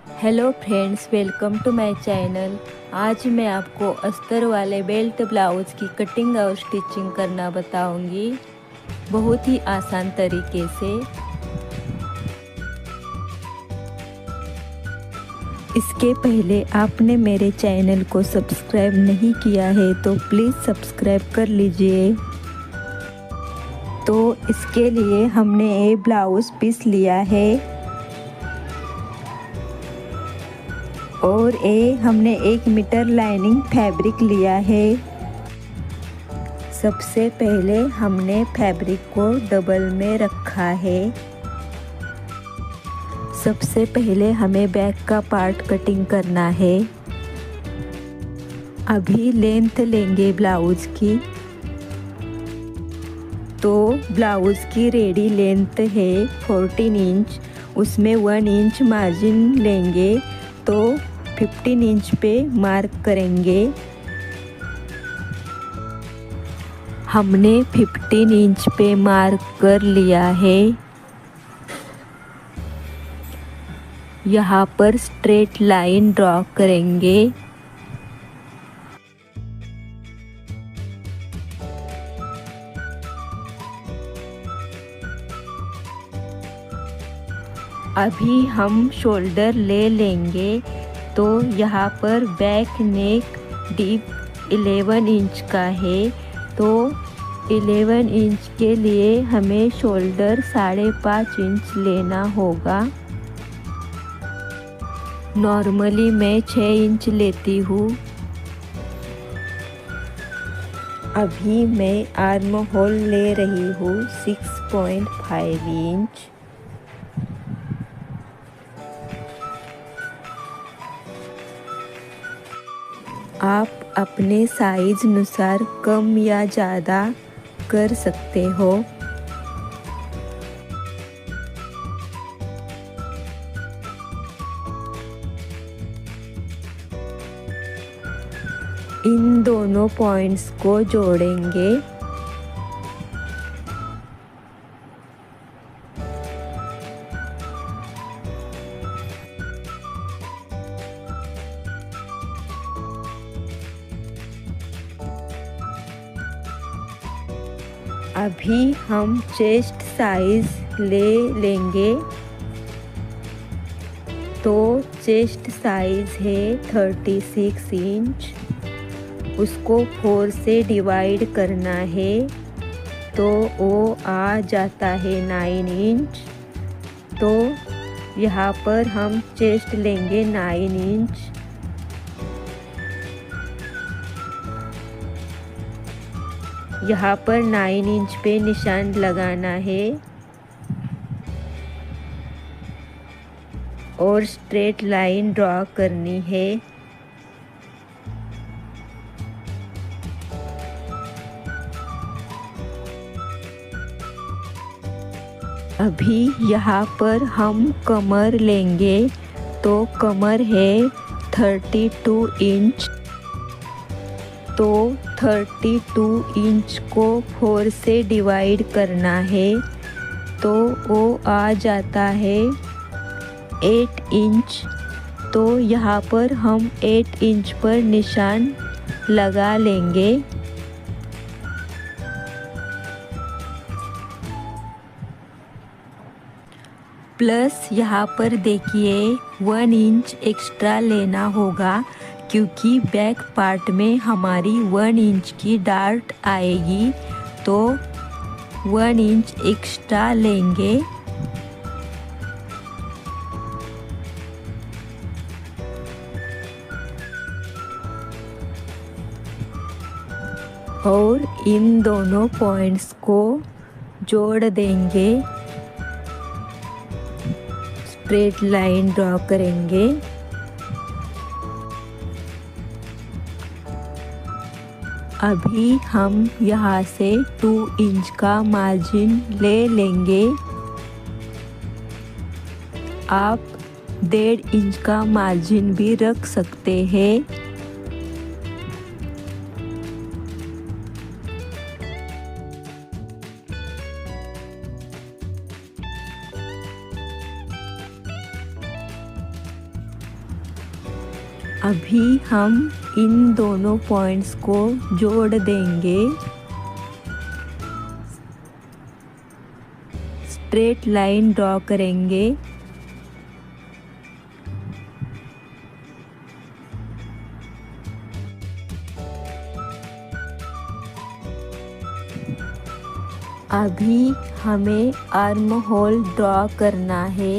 Hello friends, welcome to my channel. आज मैं आपको अस्तर वाले बेल्ट ब्लाउज की कटिंग और स्टिचिंग करना बताऊंगी, बहुत ही आसान तरीके से। इसके पहले आपने मेरे चैनल को सब्सक्राइब नहीं किया है तो प्लीज़ सब्सक्राइब कर लीजिए। तो इसके लिए हमने ये ब्लाउज पीस लिया है और ये हमने 1 मीटर लाइनिंग फैब्रिक लिया है। सबसे पहले हमने फैब्रिक को डबल में रखा है। सबसे पहले हमें बैक का पार्ट कटिंग करना है। अभी लेंथ लेंगे ब्लाउज की, तो ब्लाउज की रेडी लेंथ है 14 इंच, उसमें 1 इंच मार्जिन लेंगे तो 15 इंच पे मार्क करेंगे। हमने 15 इंच पे मार्क कर लिया है। यहाँ पर स्ट्रेट लाइन ड्रॉ करेंगे। अभी हम शोल्डर ले लेंगे, तो यहाँ पर बैक नेक डीप 11 इंच का है, तो 11 इंच के लिए हमें शोल्डर 5.5 इंच लेना होगा। नॉर्मली मैं 6 इंच लेती हूँ। अभी मैं आर्म होल ले रही हूँ 6.5 इंच। आप अपने साइज अनुसार कम या ज़्यादा कर सकते हो। इन दोनों पॉइंट्स को जोड़ेंगे। अभी हम चेस्ट साइज ले लेंगे, तो चेस्ट साइज है 36 इंच। उसको 4 से डिवाइड करना है, तो वो आ जाता है 9 इंच। तो यहाँ पर हम चेस्ट लेंगे 9 इंच। यहाँ पर 9 इंच पे निशान लगाना है और स्ट्रेट लाइन ड्रॉ करनी है। अभी यहाँ पर हम कमर लेंगे, तो कमर है 32 इंच। तो 32 इंच को 4 से डिवाइड करना है, तो वो आ जाता है 8 इंच। तो यहाँ पर हम 8 इंच पर निशान लगा लेंगे। प्लस यहाँ पर देखिए 1 इंच एक्स्ट्रा लेना होगा, क्योंकि बैक पार्ट में हमारी 1 इंच की डार्ट आएगी, तो 1 इंच एक्स्ट्रा लेंगे। और इन दोनों पॉइंट्स को जोड़ देंगे। स्ट्रेट लाइन ड्रॉ करेंगे। अभी हम यहाँ से 2 इंच का मार्जिन ले लेंगे। आप 1.5 इंच का मार्जिन भी रख सकते हैं। अभी हम इन दोनों पॉइंट्स को जोड़ देंगे। स्ट्रेट लाइन ड्रॉ करेंगे। अभी हमें आर्म होल ड्रॉ करना है,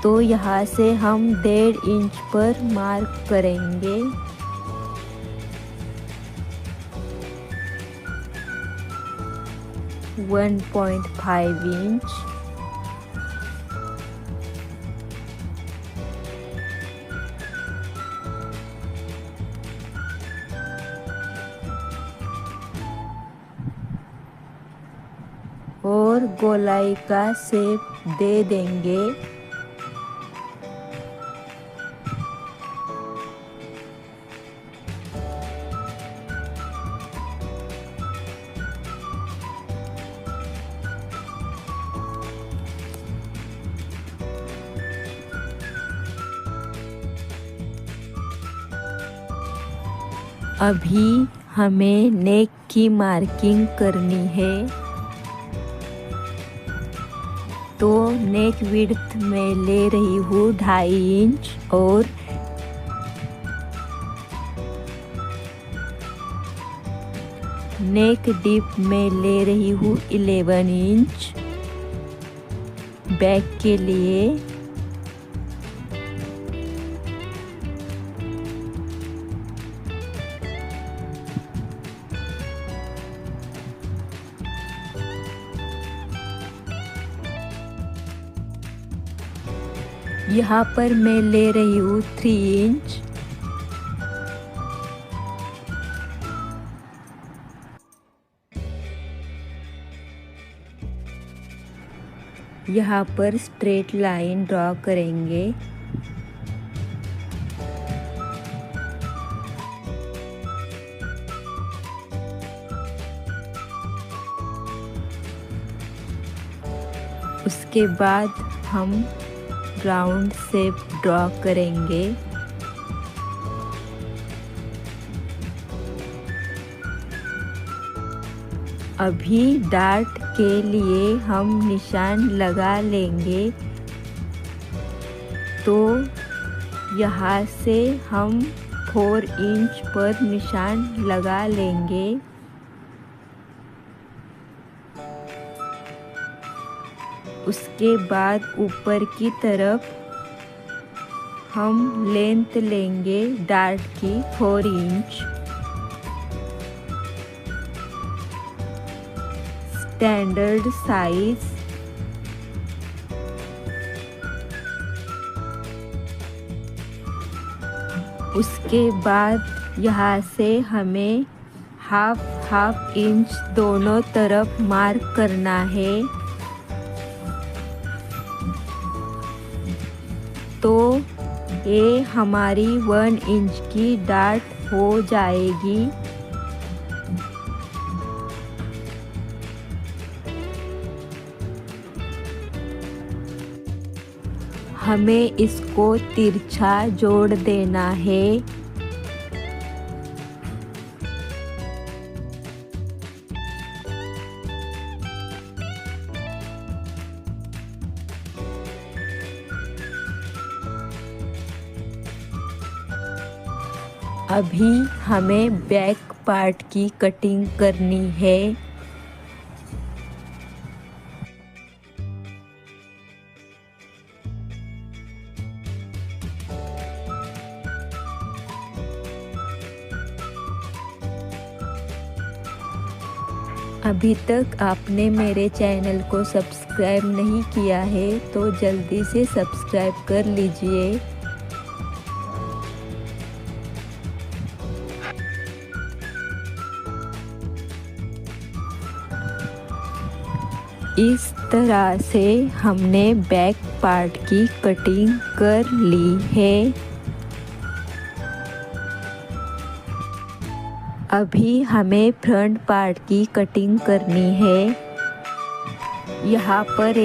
तो यहाँ से हम 1.5 इंच पर मार्क करेंगे। One 1.5 inch. और गोलाई का शेप दे देंगे। अभी हमें नेक की मार्किंग करनी है, तो नेक विड्थ में ले रही हूँ 2.5 इंच और नेक डीप में ले रही हूँ 11 इंच बैक के लिए। यहाँ पर मैं ले रही हूँ 3 इंच। यहाँ पर स्ट्रेट लाइन ड्रॉ करेंगे। उसके बाद हम राउंड शेप ड्रॉ करेंगे। अभी डार्ट के लिए हम निशान लगा लेंगे, तो यहाँ से हम 4 इंच पर निशान लगा लेंगे। उसके बाद ऊपर की तरफ हम लेंथ लेंगे डार्ट की 4 इंच। Standard size. उसके बाद यहाँ से हमें हाफ इंच दोनों तरफ मार्क करना है, तो ये हमारी 1 इंच की डार्ट हो जाएगी। हमें इसको तिरछा जोड़ देना है। अभी हमें बैक पार्ट की कटिंग करनी है। अभी तक आपने मेरे चैनल को सब्सक्राइब नहीं किया है तो जल्दी से सब्सक्राइब कर लीजिए। इस तरह से हमने बैक पार्ट की कटिंग कर ली है। अभी हमें फ्रंट पार्ट की कटिंग करनी है। यहाँ पर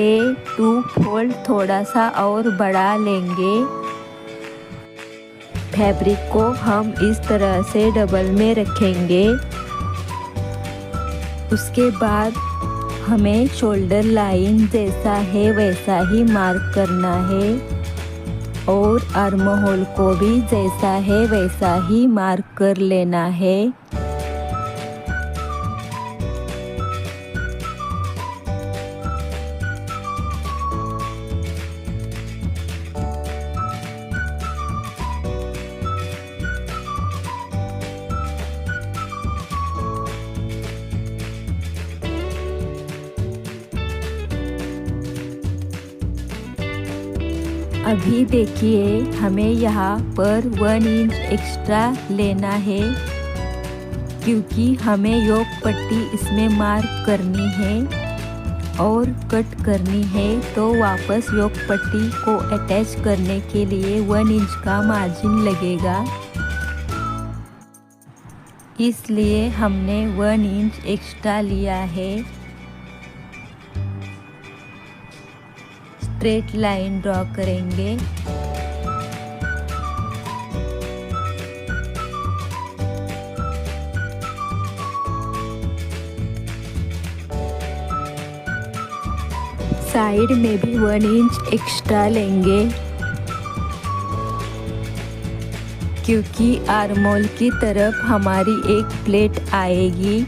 2 फोल्ड थोड़ा सा और बढ़ा लेंगे फैब्रिक को हम इस तरह से डबल में रखेंगे। उसके बाद हमें शोल्डर लाइन जैसा है वैसा ही मार्क करना है और आर्म होल को भी जैसा है वैसा ही मार्क कर लेना है। अभी देखिए हमें यहाँ पर 1 इंच एक्स्ट्रा लेना है क्योंकि हमें योक पट्टी इसमें मार्क करनी है और कट करनी है। तो वापस योक पट्टी को अटैच करने के लिए 1 इंच का मार्जिन लगेगा, इसलिए हमने 1 इंच एक्स्ट्रा लिया है। स्ट्रेट लाइन ड्रॉ करेंगे। साइड में भी 1 इंच एक्स्ट्रा लेंगे क्योंकि आर्मोल की तरफ हमारी एक प्लेट आएगी।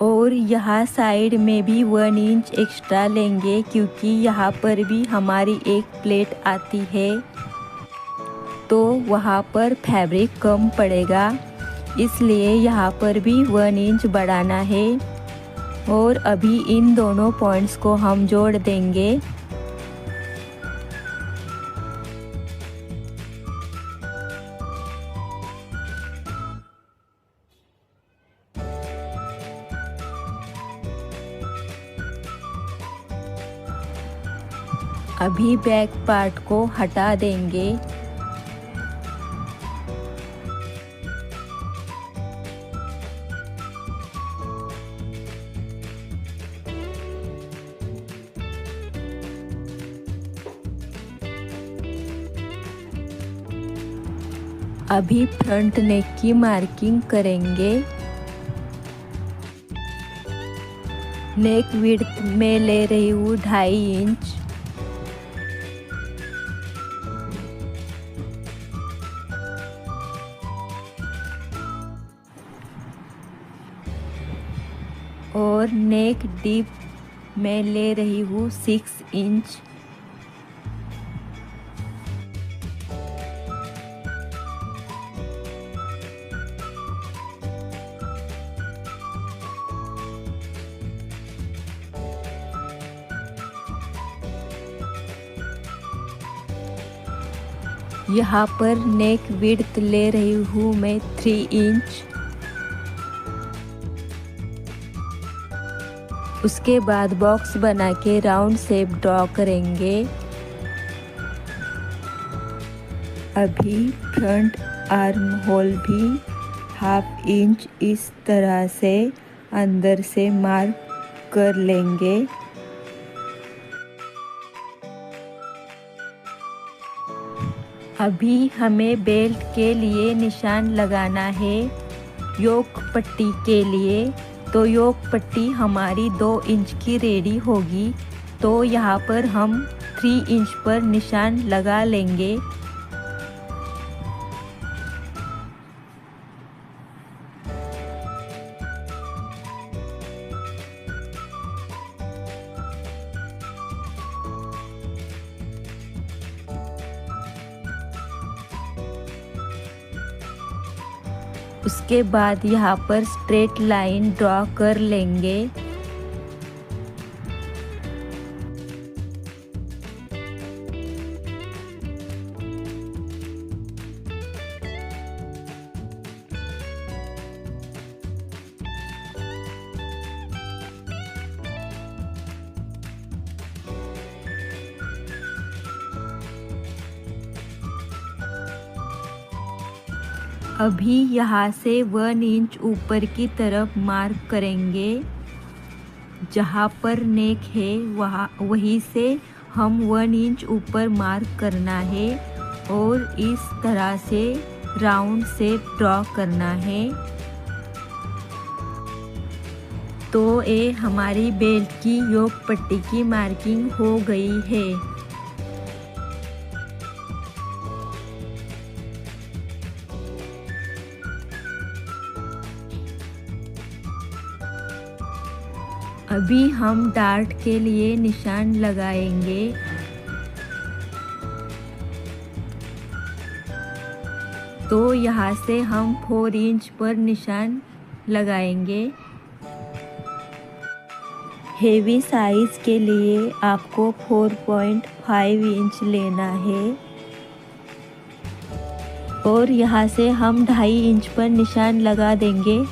और यहाँ साइड में भी 1 इंच एक्स्ट्रा लेंगे क्योंकि यहाँ पर भी हमारी एक प्लेट आती है तो वहाँ पर फैब्रिक कम पड़ेगा, इसलिए यहाँ पर भी 1 इंच बढ़ाना है। और अभी इन दोनों पॉइंट्स को हम जोड़ देंगे। अभी बैक पार्ट को हटा देंगे। अभी फ्रंट नेक की मार्किंग करेंगे। नेक विड्थ में ले रही हूँ 2.5 इंच। और नेक डीप में ले रही हूँ 6 इंच। यहाँ पर नेक विड्थ ले रही हूँ मैं 3 इंच। उसके बाद बॉक्स बना के राउंड शेप ड्रॉ करेंगे। अभी फ्रंट आर्म होल भी 1/2 इंच इस तरह से अंदर से मार्क कर लेंगे। अभी हमें बेल्ट के लिए निशान लगाना है योक पट्टी के लिए। तो योक पट्टी हमारी 2 इंच की रेडी होगी, तो यहाँ पर हम 3 इंच पर निशान लगा लेंगे। उसके बाद यहाँ पर स्ट्रेट लाइन ड्रॉ कर लेंगे। अभी यहाँ से 1 इंच ऊपर की तरफ मार्क करेंगे। जहाँ पर नेक है वहीं से हम 1 इंच ऊपर मार्क करना है और इस तरह से राउंड शेप ड्रॉ करना है। तो ये हमारी बेल्ट की योक पट्टी की मार्किंग हो गई है। अभी हम डार्ट के लिए निशान लगाएंगे। तो यहाँ से हम 4 इंच पर निशान लगाएंगे। हेवी साइज के लिए आपको 4.5 इंच लेना है और यहाँ से हम 2.5 इंच पर निशान लगा देंगे।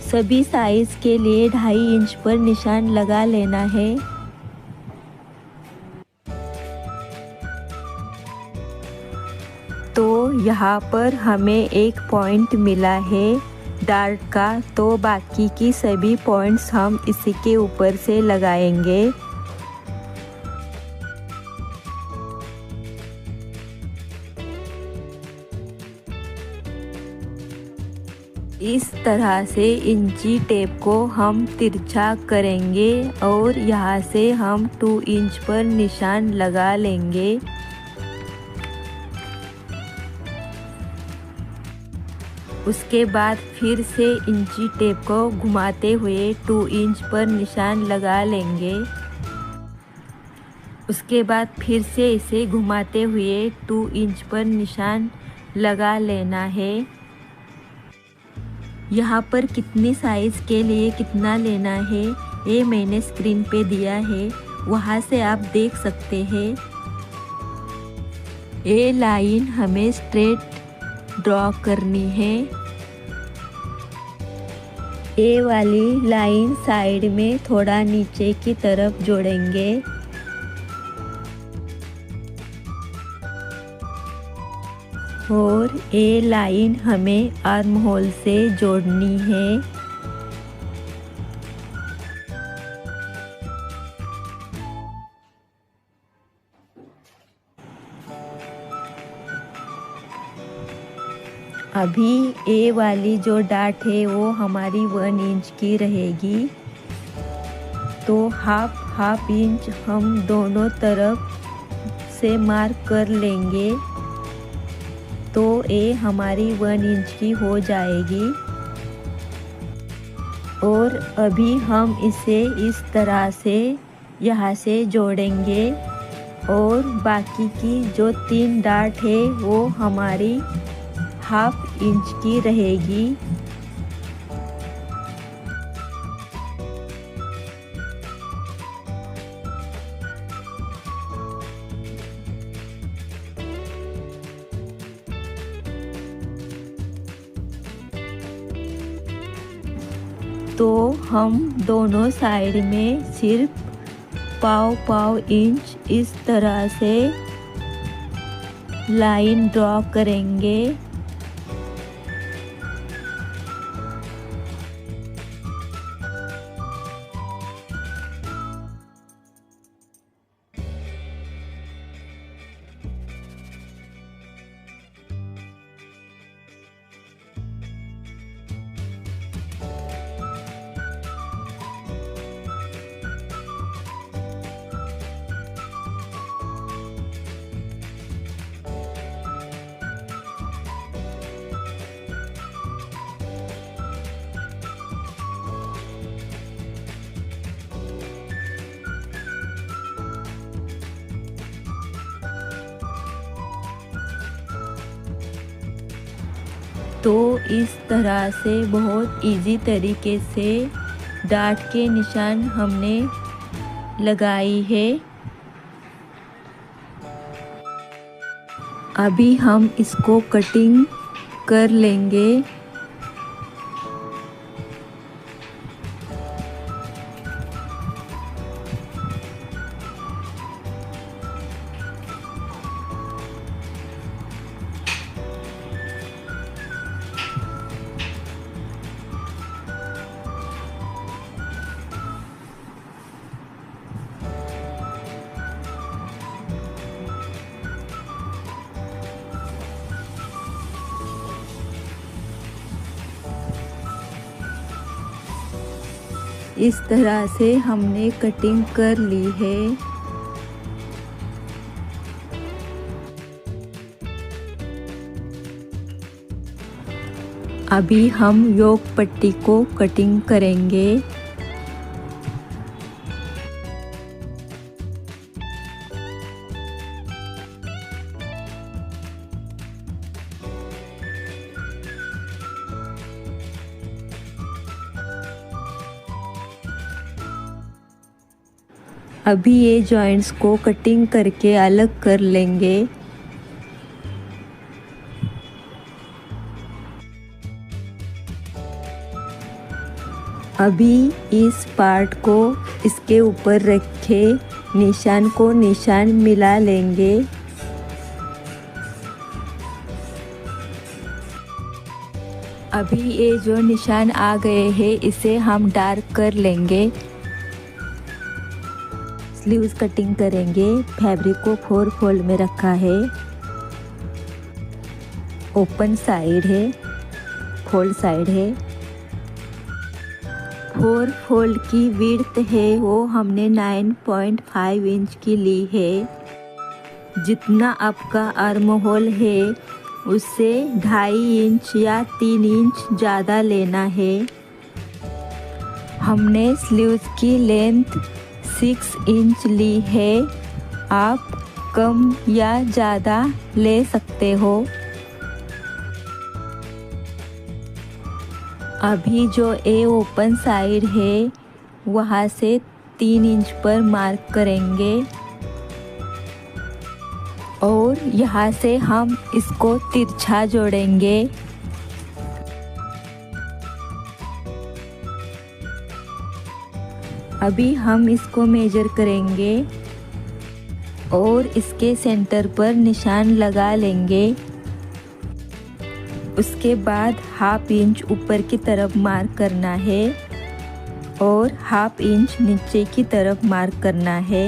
सभी साइज के लिए 2.5 इंच पर निशान लगा लेना है। तो यहाँ पर हमें एक पॉइंट मिला है डार्ट का, तो बाकी की सभी पॉइंट्स हम इसी के ऊपर से लगाएंगे। इस तरह से इंची टेप को हम तिरछा करेंगे और यहाँ से हम 2 इंच पर निशान लगा लेंगे। उसके बाद फिर से इंची टेप को घुमाते हुए 2 इंच पर निशान लगा लेंगे। उसके बाद फिर से इसे घुमाते हुए 2 इंच पर निशान लगा लेना है। यहाँ पर कितनी साइज़ के लिए कितना लेना है ये मैंने स्क्रीन पे दिया है, वहाँ से आप देख सकते हैं। ये लाइन हमें स्ट्रेट ड्रॉ करनी है। ये वाली लाइन साइड में थोड़ा नीचे की तरफ जोड़ेंगे। और ये लाइन हमें आर्म होल से जोड़नी है। अभी ये वाली जो डाट है वो हमारी 1 इंच की रहेगी। तो हाफ इंच हम दोनों तरफ से मार्क कर लेंगे। तो ये हमारी 1 इंच की हो जाएगी। और अभी हम इसे इस तरह से यहाँ से जोड़ेंगे और बाकी की जो 3 डाट है वो हमारी हाफ इंच की रहेगी। तो हम दोनों साइड में सिर्फ पाव इंच इस तरह से लाइन ड्रॉ करेंगे। तो इस तरह से बहुत इजी तरीके से डाट के निशान हमने लगाई है। अभी हम इसको कटिंग कर लेंगे। इस तरह से हमने कटिंग कर ली है। अभी हम योक पट्टी को कटिंग करेंगे। अभी ये जॉइंट्स को कटिंग करके अलग कर लेंगे। अभी इस पार्ट को इसके ऊपर रखे निशान को निशान मिला लेंगे। अभी ये जो निशान आ गए हैं इसे हम डार्क कर लेंगे। स्लीव्स कटिंग करेंगे। फैब्रिक को 4 फोल्ड में रखा है। ओपन साइड है, फोल्ड साइड है। 4 फोल्ड की विड्थ है वो हमने 9.5 इंच की ली है। जितना आपका आर्म होल है उससे 2.5 इंच या 3 इंच ज़्यादा लेना है। हमने स्लीव्स की लेंथ 6 इंच ली है। आप कम या ज़्यादा ले सकते हो। अभी जो ए ओपन साइड है वहाँ से 3 इंच पर मार्क करेंगे और यहाँ से हम इसको तिरछा जोड़ेंगे। अभी हम इसको मेजर करेंगे और इसके सेंटर पर निशान लगा लेंगे। उसके बाद 1/2 इंच ऊपर की तरफ मार्क करना है और 1/2 इंच नीचे की तरफ मार्क करना है।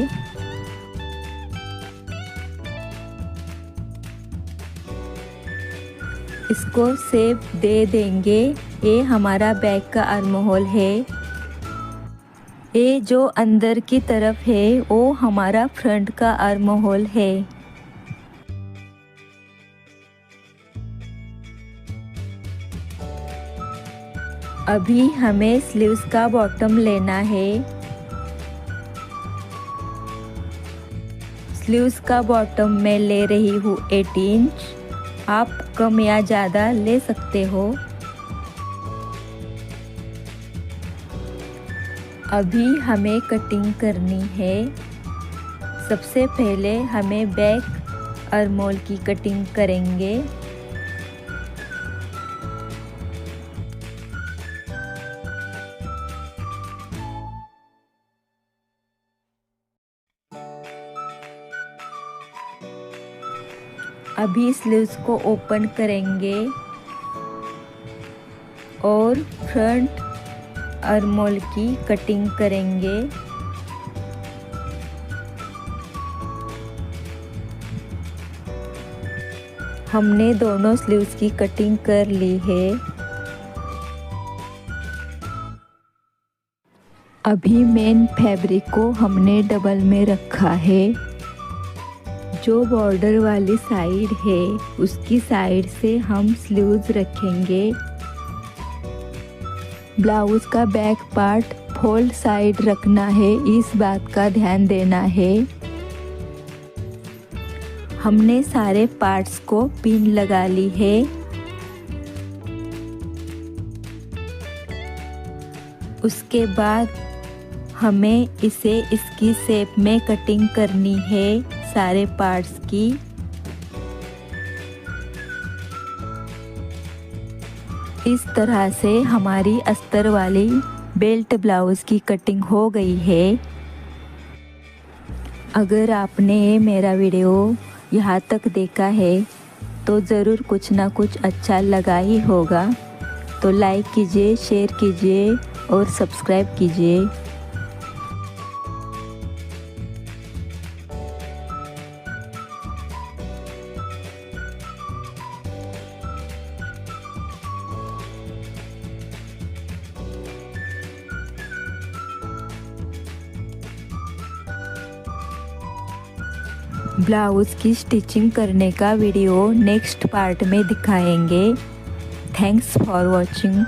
इसको शेप दे देंगे। ये हमारा बैक का आर्म होल है। ये जो अंदर की तरफ है वो हमारा फ्रंट का आर्म होल है। अभी हमें स्लीव्स का बॉटम लेना है। स्लीव्स का बॉटम मैं ले रही हूँ 8 इंच। आप कम या ज़्यादा ले सकते हो। अभी हमें कटिंग करनी है। सबसे पहले हमें बैक आर्महोल की कटिंग करेंगे। अभी स्लीव्स को ओपन करेंगे और फ्रंट आर्महोल की कटिंग करेंगे। हमने दोनों स्लीव्स की कटिंग कर ली है। अभी मेन फैब्रिक को हमने डबल में रखा है। जो बॉर्डर वाली साइड है उसकी साइड से हम स्लीव्स रखेंगे। ब्लाउज का बैक पार्ट फोल्ड साइड रखना है, इस बात का ध्यान देना है। हमने सारे पार्ट्स को पिन लगा ली है। उसके बाद हमें इसे इसकी शेप में कटिंग करनी है सारे पार्ट्स की। इस तरह से हमारी अस्तर वाली बेल्ट ब्लाउज की कटिंग हो गई है। अगर आपने मेरा वीडियो यहाँ तक देखा है तो ज़रूर कुछ ना कुछ अच्छा लगा ही होगा। तो लाइक कीजिए, शेयर कीजिए और सब्सक्राइब कीजिए। ब्लाउज़ की स्टिचिंग करने का वीडियो नेक्स्ट पार्ट में दिखाएंगे। Thanks for watching.